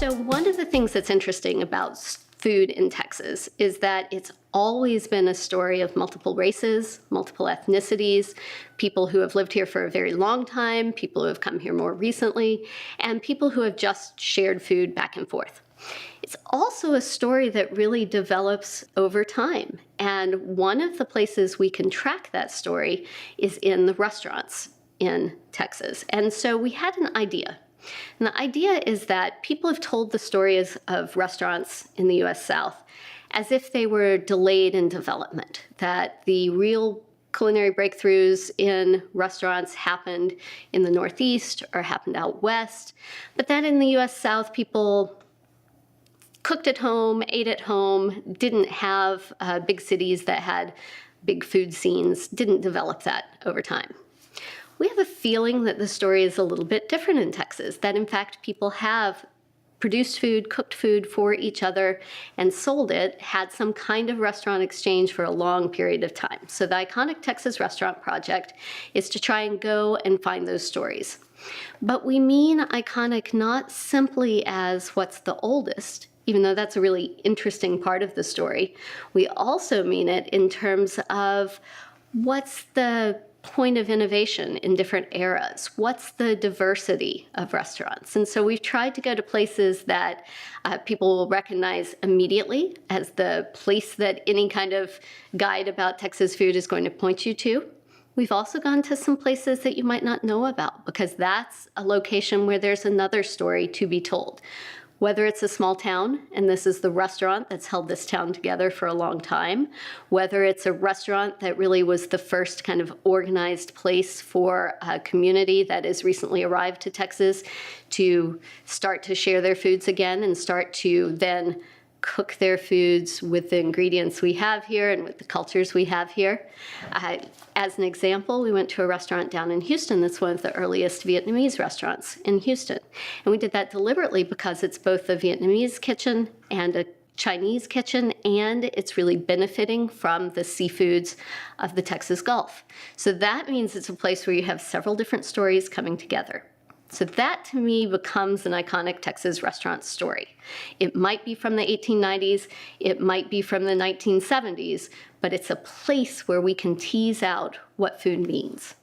So one of the things that's interesting about food in Texas is that it's always been a story of multiple races, multiple ethnicities, people who have lived here for a very long time, people who have come here more recently, and people who have just shared food back and forth. It's also a story that really develops over time. And one of the places we can track that story is in the restaurants in Texas. And so we had an idea. And the idea is that people have told the stories of restaurants in the US South as if they were delayed in development, that the real culinary breakthroughs in restaurants happened in the Northeast or happened out West, but that in the US South, people cooked at home, ate at home, didn't have big cities that had big food scenes, didn't develop that over time. We have a feeling that the story is a little bit different in Texas, that in fact people have produced food, cooked food for each other, and sold it, had some kind of restaurant exchange for a long period of time. So the Iconic Texas Restaurant Project is to try and go and find those stories. But we mean iconic not simply as what's the oldest, even though that's a really interesting part of the story. We also mean it in terms of what's the point of innovation in different eras? What's the diversity of restaurants? And so we've tried to go to places that people will recognize immediately as the place that any kind of guide about Texas food is going to point you to. We've also gone to some places that you might not know about because that's a location where there's another story to be told. Whether it's a small town, and this is the restaurant that's held this town together for a long time, whether it's a restaurant that really was the first kind of organized place for a community that has recently arrived to Texas to start to share their foods again and start to then cook their foods with the ingredients we have here and with the cultures we have here. As an example, we went to a restaurant down in Houston that's one of the earliest Vietnamese restaurants in Houston. And we did that deliberately because it's both a Vietnamese kitchen and a Chinese kitchen, and it's really benefiting from the seafoods of the Texas Gulf. So that means it's a place where you have several different stories coming together. So that, to me, becomes an iconic Texas restaurant story. It might be from the 1890s, it might be from the 1970s, but it's a place where we can tease out what food means.